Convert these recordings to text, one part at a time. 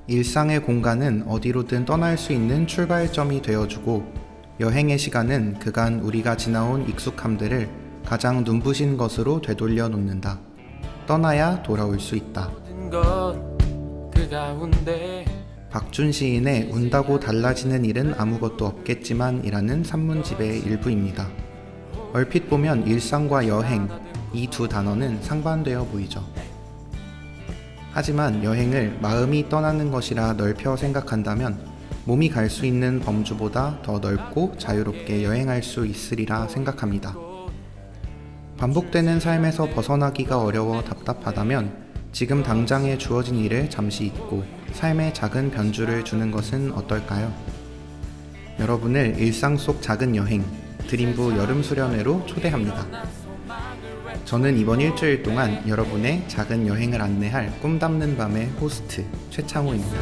일상의 공간은 어디로든 떠날 수 있는 출발점이 되어주고, 여행의 시간은 그간 우리가 지나온 익숙함들을 가장 눈부신 것으로 되돌려 놓는다. 떠나야 돌아올 수 있다. 박준 시인의 운다고 달라지는 일은 아무것도 없겠지만 이라는 산문집의 일부입니다. 얼핏 보면 일상과 여행, 이 두 단어는 상반되어 보이죠. 하지만 여행을 마음이 떠나는 것이라 넓혀 생각한다면 몸이 갈 수 있는 범주보다 더 넓고 자유롭게 여행할 수 있으리라 생각합니다. 반복되는 삶에서 벗어나기가 어려워 답답하다면 지금 당장에 주어진 일을 잠시 잊고 삶의 작은 변주를 주는 것은 어떨까요? 여러분을 일상 속 작은 여행, 드림부 여름 수련회로 초대합니다. 저는 이번 일주일 동안 여러분의 작은 여행을 안내할 꿈 담는 밤의 호스트 최창호입니다.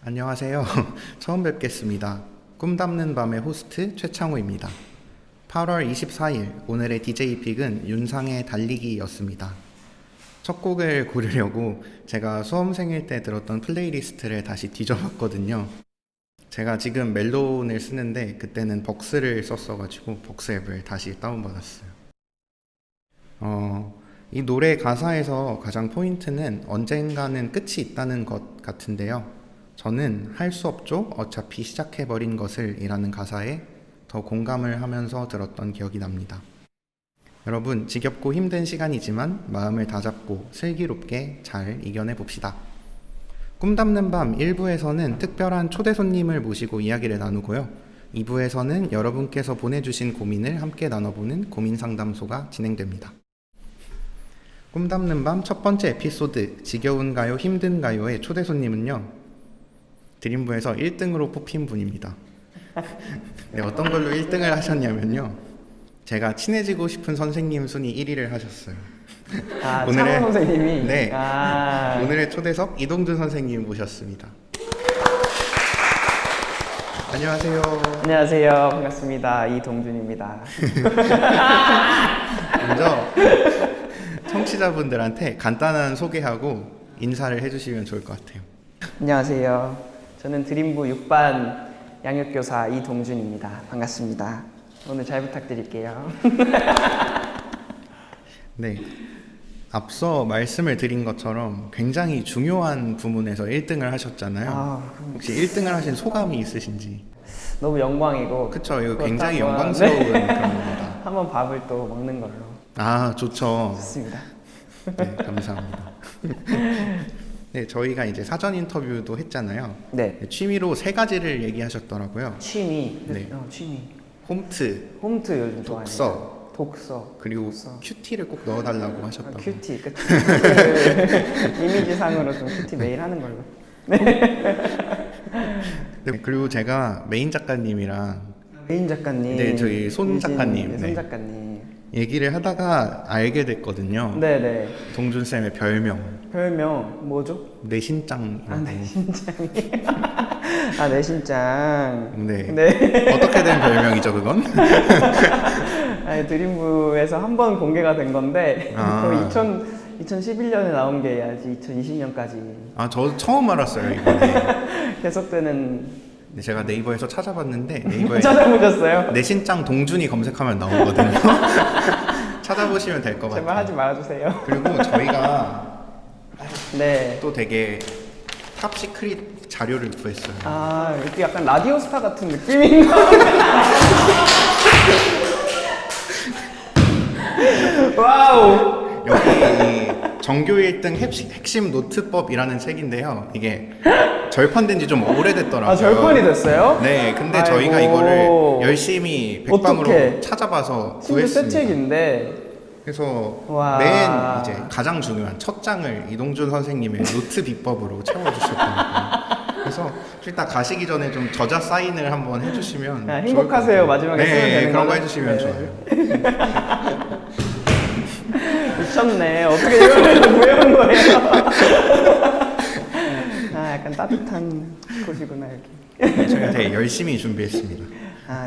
안녕하세요. 처음 뵙겠습니다. 꿈 담는 밤의 호스트 최창호입니다. 8월 24일 오늘의 DJ 픽은 윤상의 달리기였습니다. 첫 곡을 고르려고 제가 수험생일 때 들었던 플레이리스트를 다시 뒤져봤거든요. 제가 지금 멜론을 쓰는데 그때는 벅스를 썼어가지고 벅스 앱을 다시 다운받았어요. 이 노래 가사에서 가장 포인트는 언젠가는 끝이 있다는 것 같은데요. 저는 할 수 없죠. 어차피 시작해버린 것을 이라는 가사에 더 공감을 하면서 들었던 기억이 납니다. 여러분, 지겹고 힘든 시간이지만 마음을 다잡고 슬기롭게 잘 이겨내 봅시다. 꿈담는 밤 1부에서는 특별한 초대 손님을 모시고 이야기를 나누고요. 2부에서는 여러분께서 보내주신 고민을 함께 나눠보는 고민상담소가 진행됩니다. 꿈담는 밤 첫 번째 에피소드 지겨운가요 힘든가요의 초대 손님은요, 드림부에서 1등으로 뽑힌 분입니다. 네, 어떤 걸로 1등을 하셨냐면요, 제가 친해지고 싶은 선생님 순위 1위를 하셨어요. 창원 선생님이? 네. 오늘의 초대석 이동준 선생님 모셨습니다. 안녕하세요. 안녕하세요. 반갑습니다. 이동준입니다. 먼저 청취자분들한테 간단한 소개하고 인사를 해주시면 좋을 것 같아요. 안녕하세요. 저는 드림부 6반 양육교사 이동준입니다. 반갑습니다. 오늘 잘 부탁드릴게요. 네, 앞서 말씀을 드린 것처럼 굉장히 중요한 부문에서 1등을 하셨잖아요. 혹시 1등을 하신 소감이 있으신지? 너무 영광이고. 그쵸, 이거 굉장히 영광스러운 그런 겁니다. 한번 밥을 또 먹는 걸로. 아, 좋죠. 좋습니다. 네, 감사합니다. 네, 저희가 이제 사전 인터뷰도 했잖아요. 네. 취미로 3가지를 얘기하셨더라고요. 취미. 네. 취미. 홈트, 요즘 독서, 독서. 그리고 독서. 큐티를 꼭 넣어달라고 하셨다고. 큐티, 그치. 이미지상으로 좀 큐티 매일 하는 걸로. 네, 그리고 제가 메인 작가님이랑 메인 작가님. 네, 저희 손 작가님. 손 작가님. 얘기를 하다가 알게 됐거든요. 네네. 동준쌤의 별명. 별명 뭐죠? 내신짱이라고. 내신짱이. 내신짱. 네. 어떻게 된 별명이죠, 그건? 드림부에서 한 번 공개가 된 건데 거의 2011년에 나온 게 아직 2020년까지. 저 처음 알았어요, 이번에. 계속되는. 네, 제가 네이버에서 찾아봤는데 네이버에 찾아보셨어요? 내신짱 동준이 검색하면 나오거든요. 찾아보시면 될 것 같아요. 제발 하지 말아주세요. 그리고 저희가 네. 또 되게 탑시크릿 자료를 구했어요. 이렇게 약간 라디오 스타 같은 느낌인가? 와우. 여기 정교 1등 핵심 노트법이라는 책인데요. 이게 절판된 지 좀 오래됐더라고요. 절판이 됐어요? 네, 근데 아이고. 저희가 이거를 열심히 백방으로 어떡해. 찾아봐서 심지어 새 구했습니다. 책인데. 그래서 와. 맨 이제 가장 중요한 첫 장을 이동준 선생님의 노트 비법으로 채워주셨거든요. 그래서 일단 가시기 전에 좀 저자 사인을 한번 해주시면 행복하세요 마지막에 쓰면 되는 네, 그런 거 거는? 해주시면 네. 좋아요. 미쳤네. 어떻게 이걸 구해온 거예요? 약간 따뜻한 곳이구나 여기. 저희가 되게 열심히 준비했습니다.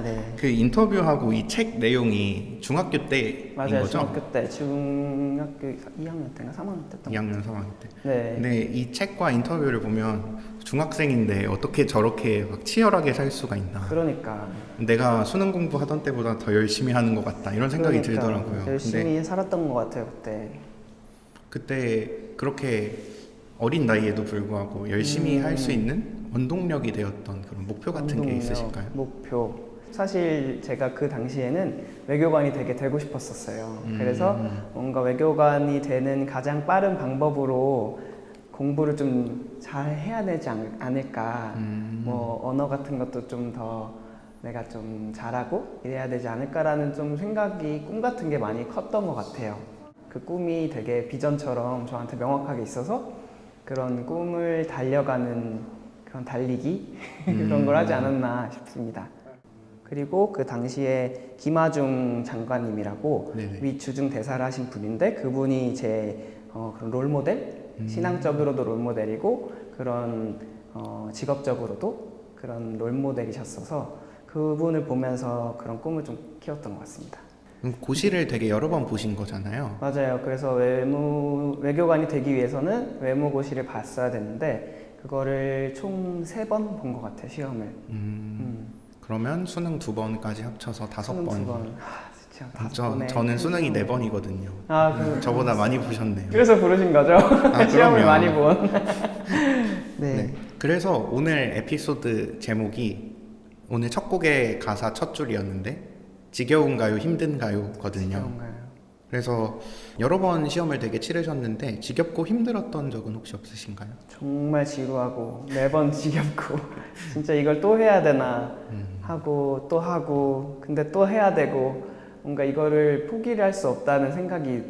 네. 그 인터뷰하고 이 책 내용이 중학교 때인 맞아요. 거죠? 중학교 때, 중학교 2학년 때인가 3학년 때였던 2학년, 3학년 때. 네. 근데 이 책과 인터뷰를 보면 중학생인데 어떻게 저렇게 막 치열하게 살 수가 있나. 그러니까. 내가 수능 공부하던 때보다 더 열심히 하는 것 같다. 이런 생각이 들더라고요. 열심히 근데 살았던 것 같아요 그때 그렇게 어린 나이에도 불구하고 열심히 할 수 있는 원동력이 되었던 그런 목표 같은 게 있으실까요? 목표. 사실 제가 그 당시에는 외교관이 되고 싶었었어요. 그래서 뭔가 외교관이 되는 가장 빠른 방법으로 공부를 좀 잘 해야 되지 않을까. 뭐 언어 같은 것도 좀 더 내가 좀 잘하고 이래야 되지 않을까라는 좀 생각이, 꿈 같은 게 많이 컸던 것 같아요. 그 꿈이 되게 비전처럼 저한테 명확하게 있어서 그런 꿈을 달려가는 그런 달리기 그런 걸 하지 않았나 싶습니다. 그리고 그 당시에 김하중 장관님이라고 네네. 위 주중 대사를 하신 분인데, 그분이 제 그런 롤모델, 신앙적으로도 롤모델이고 그런 직업적으로도 그런 롤모델이셨어서 그분을 보면서 그런 꿈을 좀 키웠던 것 같습니다. 고시를 되게 여러 번 보신 거잖아요. 맞아요. 그래서 외교관이 되기 위해서는 외무고시를 봤어야 되는데, 그거를 총 3번 본 것 같아요, 시험을. 그러면 수능 2번까지 합쳐서 5번. 수능 2번. 진짜 5번에. 저는 수능이 4번이거든요. 저보다 많이 보셨네요. 그래서 부르신 거죠? 시험을 그럼요. 많이 본. 네. 네. 그래서 오늘 에피소드 제목이 오늘 첫 곡의 가사 첫 줄이었는데 지겨운가요, 힘든가요?거든요. 지겨운가요? 그래서 여러 번 시험을 되게 치르셨는데 지겹고 힘들었던 적은 혹시 없으신가요? 정말 지루하고 매번 지겹고 진짜 이걸 또 해야 되나 하고 또 하고 근데 또 해야 되고 뭔가 이거를 포기를 할 수 없다는 생각이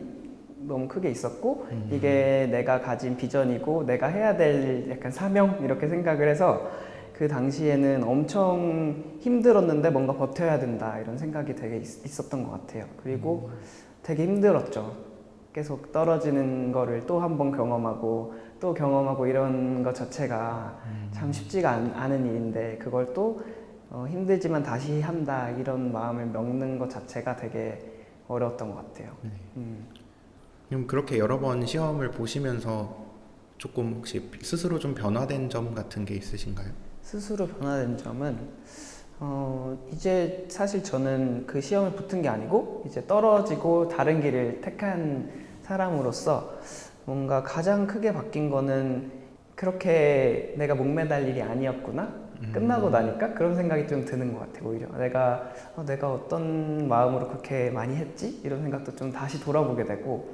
너무 크게 있었고 이게 내가 가진 비전이고 내가 해야 될 약간 사명 이렇게 생각을 해서 그 당시에는 엄청 힘들었는데 뭔가 버텨야 된다 이런 생각이 되게 있었던 것 같아요. 그리고 되게 힘들었죠. 계속 떨어지는 거를 또 한 번 경험하고 또 경험하고 이런 것 자체가 참 쉽지가 않은 일인데 그걸 또 힘들지만 다시 한다 이런 마음을 먹는 것 자체가 되게 어려웠던 것 같아요. 그럼 그렇게 여러 번 시험을 보시면서 조금 혹시 스스로 좀 변화된 점 같은 게 있으신가요? 스스로 변화된 점은 이제 사실 저는 그 시험을 붙은 게 아니고 이제 떨어지고 다른 길을 택한 사람으로서 뭔가 가장 크게 바뀐 거는 그렇게 내가 목매달 일이 아니었구나 끝나고 나니까 그런 생각이 좀 드는 것 같아요. 오히려 내가 어떤 마음으로 그렇게 많이 했지? 이런 생각도 좀 다시 돌아보게 되고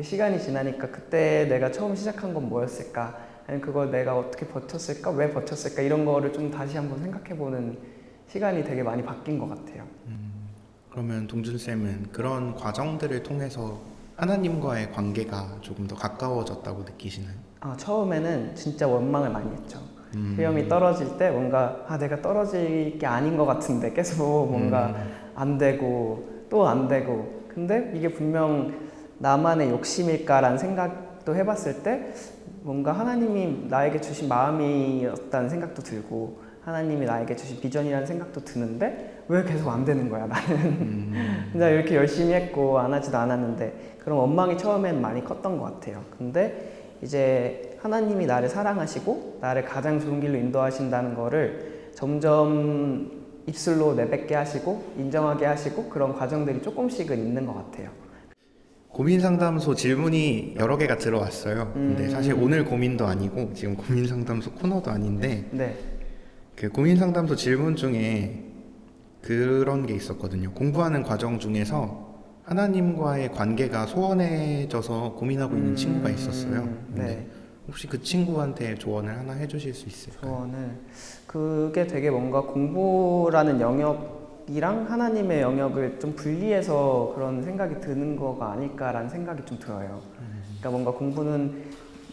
시간이 지나니까 그때 내가 처음 시작한 건 뭐였을까? 아니면 그걸 내가 어떻게 버텼을까? 왜 버텼을까? 이런 거를 좀 다시 한번 생각해보는 시간이 되게 많이 바뀐 것 같아요. 그러면 동준쌤은 그런 과정들을 통해서 하나님과의 관계가 조금 더 가까워졌다고 느끼시나요? 처음에는 진짜 원망을 많이 했죠. 시험이 떨어질 때 뭔가 내가 떨어질 게 아닌 것 같은데 계속 뭔가 안 되고 또 안 되고 근데 이게 분명 나만의 욕심일까라는 생각도 해봤을 때 뭔가 하나님이 나에게 주신 마음이었다는 생각도 들고 하나님이 나에게 주신 비전이라는 생각도 드는데 왜 계속 안 되는 거야 나는 진짜 이렇게 열심히 했고 안 하지도 않았는데 그런 원망이 처음엔 많이 컸던 것 같아요. 근데 이제 하나님이 나를 사랑하시고 나를 가장 좋은 길로 인도하신다는 거를 점점 입술로 내뱉게 하시고 인정하게 하시고 그런 과정들이 조금씩은 있는 것 같아요. 고민 상담소 질문이 여러 개가 들어왔어요. 근데 사실 오늘 고민도 아니고 지금 고민 상담소 코너도 아닌데 네. 그 고민 상담소 질문 중에 그런 게 있었거든요. 공부하는 과정 중에서 하나님과의 관계가 소원해져서 고민하고 있는 친구가 있었어요. 근데 네. 혹시 그 친구한테 조언을 하나 해주실 수 있을까요? 조언을 그게 되게 뭔가 공부라는 영역이랑 하나님의 영역을 좀 분리해서 그런 생각이 드는 거가 아닐까라는 생각이 좀 들어요. 그러니까 뭔가 공부는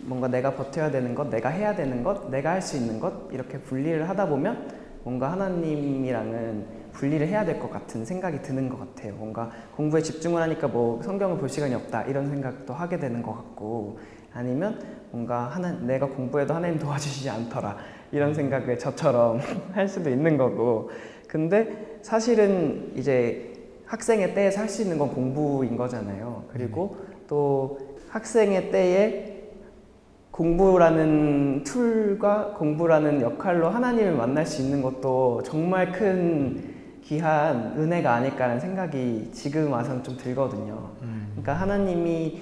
뭔가 내가 버텨야 되는 것, 내가 해야 되는 것, 내가 할 수 있는 것 이렇게 분리를 하다 보면 뭔가 하나님이랑은 분리를 해야 될 것 같은 생각이 드는 것 같아요. 뭔가 공부에 집중을 하니까 뭐 성경을 볼 시간이 없다 이런 생각도 하게 되는 것 같고 아니면 뭔가 내가 공부해도 하나님 도와주시지 않더라 이런 생각을 저처럼 할 수도 있는 거고 근데 사실은 이제 학생의 때에서 할 수 있는 건 공부인 거잖아요. 그리고 또 학생의 때에 공부라는 툴과 공부라는 역할로 하나님을 만날 수 있는 것도 정말 큰 귀한 은혜가 아닐까라는 생각이 지금 와서는 좀 들거든요. 그러니까 하나님이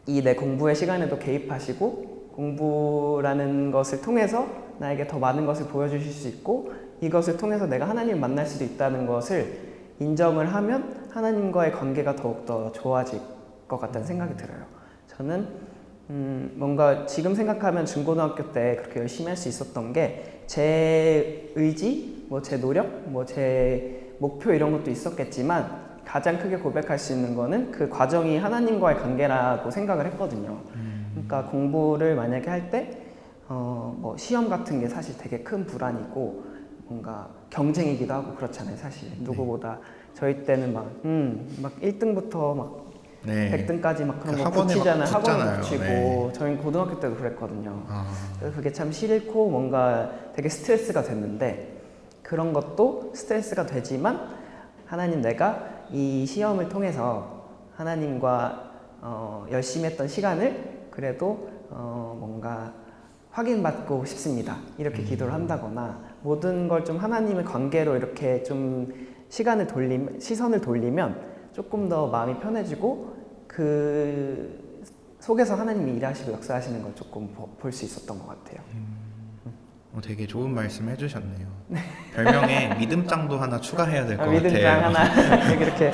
이 내 공부의 시간에도 개입하시고 공부라는 것을 통해서 나에게 더 많은 것을 보여주실 수 있고 이것을 통해서 내가 하나님을 만날 수도 있다는 것을 인정을 하면 하나님과의 관계가 더욱더 좋아질 것 같다는 생각이 들어요. 저는 뭔가 지금 생각하면 중고등학교 때 그렇게 열심히 할 수 있었던 게 제 의지, 뭐 제 노력, 뭐 제 목표 이런 것도 있었겠지만 가장 크게 고백할 수 있는 거는 그 과정이 하나님과의 관계라고 생각을 했거든요. 그러니까 공부를 만약에 할 때 뭐 시험 같은 게 사실 되게 큰 불안이고 뭔가 경쟁이기도 하고 그렇잖아요. 사실 누구보다 저희 때는 막 1등부터 막 네. 100등까지 막 그런 그 거 학원에 붙이잖아요. 막 학원 붙잖아요. 붙이고 네. 저희 고등학교 때도 그랬거든요. 그래서 그게 참 싫고 뭔가 되게 스트레스가 됐는데 그런 것도 스트레스가 되지만 하나님 내가 이 시험을 통해서 하나님과 열심히 했던 시간을 그래도 뭔가 확인받고 싶습니다. 이렇게 기도를 한다거나 모든 걸 좀 하나님의 관계로 이렇게 좀 시선을 돌리면 조금 더 마음이 편해지고 그 속에서 하나님이 일하시고 역사하시는 걸 조금 볼 수 있었던 것 같아요. 되게 좋은 말씀 해주셨네요. 별명에 믿음장도 하나 추가해야 될 것 같아요. 믿음장 하나 이렇게.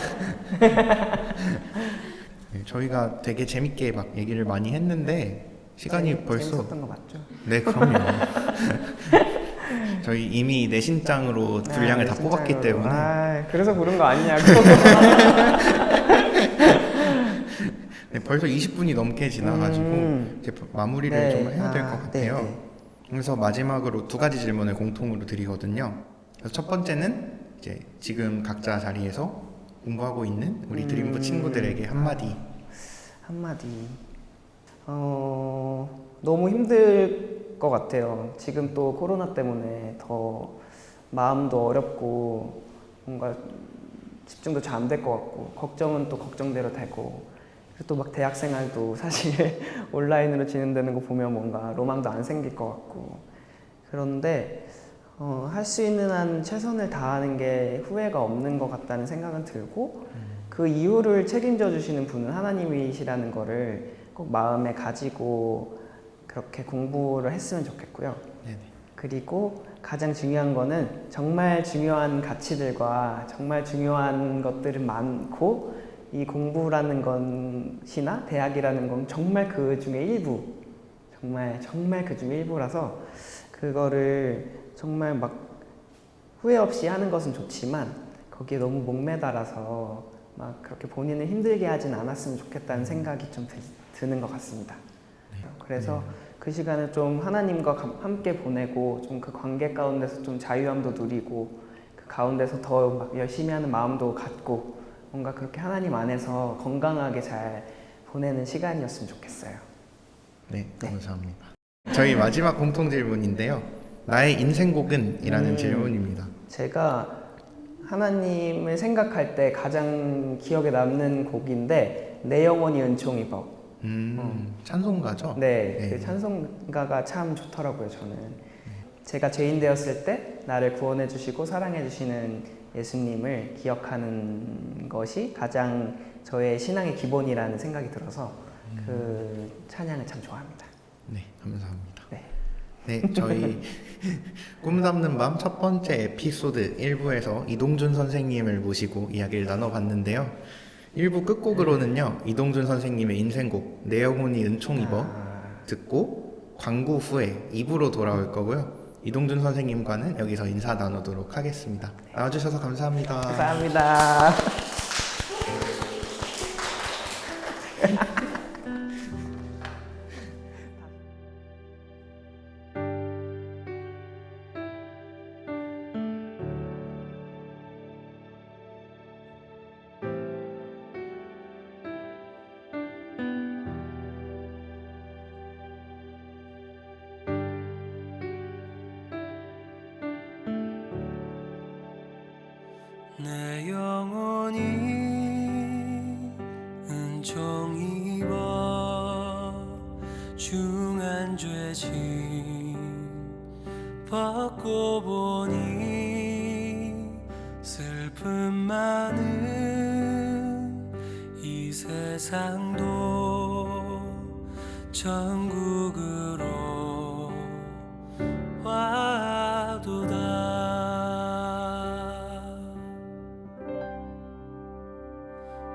네, 저희가 되게 재밌게 막 얘기를 많이 했는데 시간이 벌써 재밌었던 거 맞죠? 네, 그럼요. 저희 이미 내신장으로 분량을 다 뽑았기 때문에 그래서 부른 거 아니냐고. 네, 벌써 20분이 넘게 지나가지고 이제 마무리를 좀 해야 될 것 같아요. 네. 그래서 마지막으로 2가지 질문을 공통으로 드리거든요. 그래서 첫 번째는 이제 지금 각자 자리에서 공부하고 있는 우리 드림부 친구들에게 한마디. 너무 힘들 것 같아요. 지금 또 코로나 때문에 더 마음도 어렵고 뭔가 집중도 잘 안 될 것 같고 걱정은 또 걱정대로 되고 또 막 대학 생활도 사실 온라인으로 진행되는 거 보면 뭔가 로망도 안 생길 것 같고 그런데 할 수 있는 한 최선을 다하는 게 후회가 없는 것 같다는 생각은 들고 그 이유를 책임져 주시는 분은 하나님이시라는 거를 꼭 마음에 가지고 그렇게 공부를 했으면 좋겠고요. 네네. 그리고 가장 중요한 거는 정말 중요한 가치들과 정말 중요한 것들은 많고 이 공부라는 것이나 대학이라는 건 정말 그 중에 일부, 정말 그 중에 일부라서 그거를 정말 막 후회 없이 하는 것은 좋지만 거기에 너무 목매달아서 막 그렇게 본인을 힘들게 하진 않았으면 좋겠다는 생각이 좀 드는 것 같습니다. 그래서 그 시간을 좀 하나님과 함께 보내고 좀 그 관계 가운데서 좀 자유함도 누리고 그 가운데서 더 막 열심히 하는 마음도 갖고 뭔가 그렇게 하나님 안에서 건강하게 잘 보내는 시간이었으면 좋겠어요. 네, 감사합니다. 저희 마지막 공통 질문인데요. 나의 인생곡은? 이라는 질문입니다. 제가 하나님을 생각할 때 가장 기억에 남는 곡인데 내 영혼이 은총 입어. 찬송가죠? 네, 그 찬송가가 참 좋더라고요. 저는 제가 죄인 되었을 때 나를 구원해 주시고 사랑해 주시는 예수님을 기억하는 것이 가장 저의 신앙의 기본이라는 생각이 들어서 그 찬양을 참 좋아합니다. 네, 감사합니다. 네, 저희 꿈 담는 밤 첫 번째 에피소드 1부에서 이동준 선생님을 모시고 이야기를 나눠봤는데요. 1부 끝곡으로는요, 이동준 선생님의 인생곡 내 영혼이 은총 입어 듣고 광고 후에 2부로 돌아올 거고요. 이동준 선생님과는 여기서 인사 나누도록 하겠습니다. 나와주셔서 감사합니다. 감사합니다. 내 영혼이 은총 입어 중한 죄짐 벗고 보니 슬픔 많은 이 세상도 천국으로 와도다.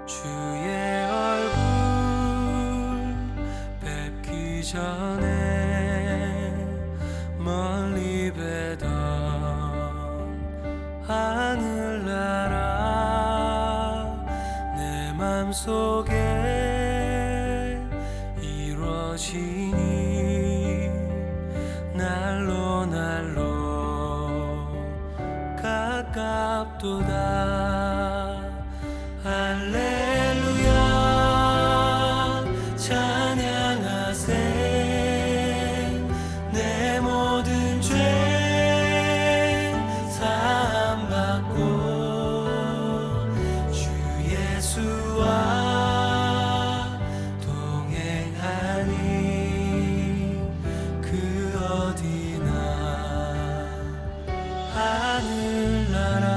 주의 얼굴 뵙기 전에 멀리 뵈던 하늘나라 내 맘속에 이루어지니 날로 가깝도다. 할렐루야 찬양하세. 내 모든 죄 사함받고 주 예수와 동행하니 그 하늘나라